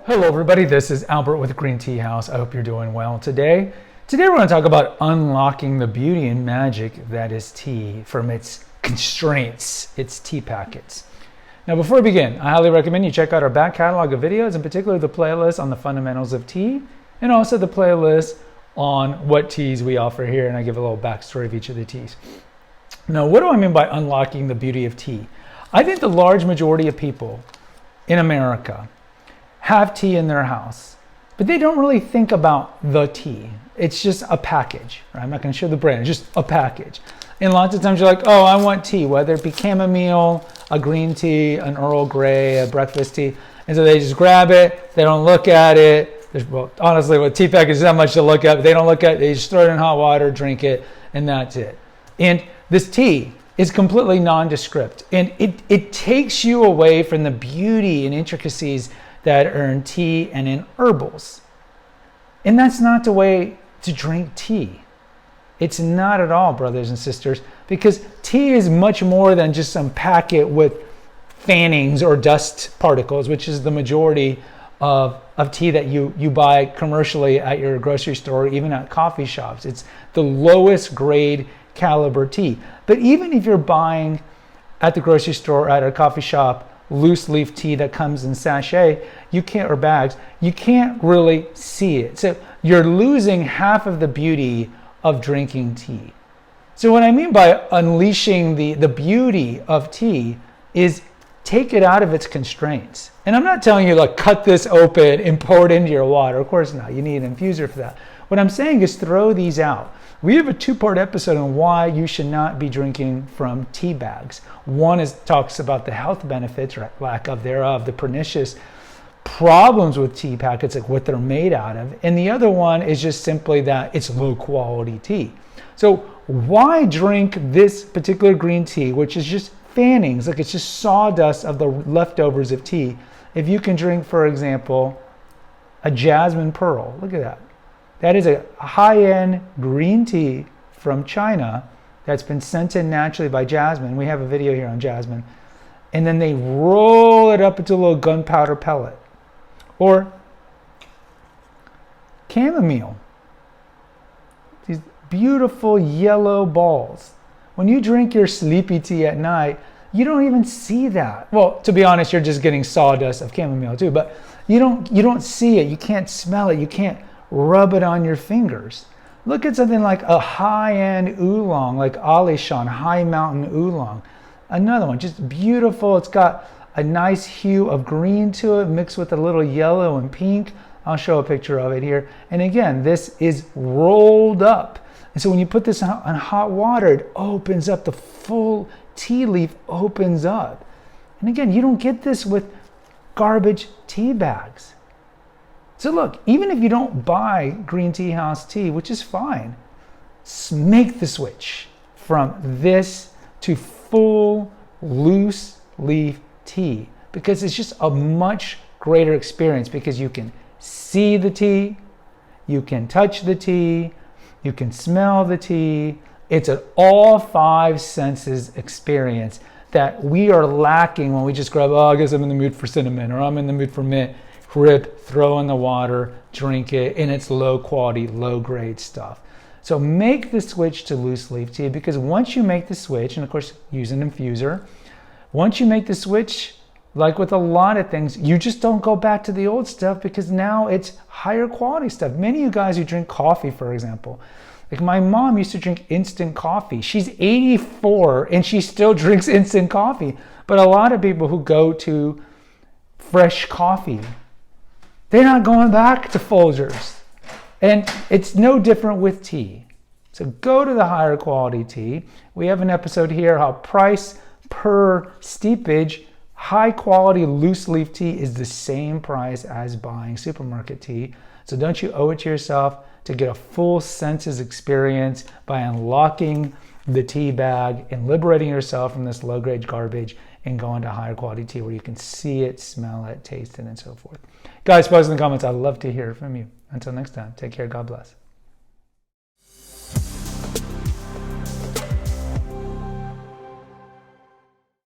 Hello everybody, this is Albert with Green Tea House. I hope you're doing well today. Today we're going to talk about unlocking the beauty and magic that is tea from its constraints, its tea packets. Now before we begin, I highly recommend you check out our back catalog of videos, in particular the playlist on the fundamentals of tea, and also the playlist on what teas we offer here, and I give a little backstory of each of the teas. Now what do I mean by unlocking the beauty of tea? I think the large majority of people in America have tea in their house, but they don't really think about the tea. It's just a package, right? I'm not going to show the brand, it's just a package. And lots of times you're like, oh, I want tea, whether it be chamomile, a green tea, an Earl Grey, a breakfast tea. And so they just grab it, they don't look at it. Well, honestly, with tea packages, not much to look at, but they don't look at it, they just throw it in hot water, drink it, and that's it. And this tea is completely nondescript. And it takes you away from the beauty and intricacies that are in tea and in herbals. And that's not the way to drink tea. It's not at all, brothers and sisters, because tea is much more than just some packet with fannings or dust particles, which is the majority of tea that you buy commercially at your grocery store, even at coffee shops. It's the lowest grade caliber tea. But even if you're buying at the grocery store or at a coffee shop loose leaf tea that comes in sachet, you can't, or bags, you can't really see it. So you're losing half of the beauty of drinking tea. So what I mean by unleashing the beauty of tea is take it out of its constraints. And I'm not telling you like cut this open and pour it into your water. Of course not. You need an infuser for that. What I'm saying is throw these out. We have a two-part episode on why you should not be drinking from tea bags. One talks about the health benefits, or lack of thereof, the pernicious problems with tea packets, like what they're made out of. And the other one is just simply that it's low-quality tea. So why drink this particular green tea, which is just fannings, like it's just sawdust of the leftovers of tea, if you can drink, for example, a jasmine pearl. Look at that. That is a high-end green tea from China that's been sent in naturally by jasmine. We have a video here on jasmine. And then they roll it up into a little gunpowder pellet. Or chamomile. These beautiful yellow balls. When you drink your sleepy tea at night, you don't even see that. Well, to be honest, you're just getting sawdust of chamomile too, but you don't see it, you can't smell it, you can't rub it on your fingers. Look at something like a high-end oolong, like Alishan, high mountain oolong. Another one, just beautiful. It's got a nice hue of green to it, mixed with a little yellow and pink. I'll show a picture of it here. And again, this is rolled up. And so when you put this on hot water, it opens up, the full tea leaf opens up. And again, you don't get this with garbage tea bags. So look, even if you don't buy Green Tea House tea, which is fine, make the switch from this to full loose leaf tea, because it's just a much greater experience, because you can see the tea, you can touch the tea, you can smell the tea. It's an all five senses experience that we are lacking when we just grab, oh, I guess I'm in the mood for cinnamon, or I'm in the mood for mint. Rip, throw in the water, drink it, and it's low quality, low grade stuff. So make the switch to loose leaf tea, because once you make the switch, and of course use an infuser, once you make the switch, like with a lot of things, you just don't go back to the old stuff, because now it's higher quality stuff. Many of you guys who drink coffee, for example, like my mom used to drink instant coffee. She's 84 and she still drinks instant coffee. But a lot of people who go to fresh coffee, they're not going back to Folgers. And it's no different with tea. So go to the higher quality tea. We have an episode here how price per steepage, high quality loose leaf tea is the same price as buying supermarket tea. So don't you owe it to yourself to get a full senses experience by unlocking the tea bag and liberating yourself from this low grade garbage and go into higher quality tea where you can see it, smell it, taste it, and so forth. Guys, post in the comments. I'd love to hear from you. Until next time, take care. God bless.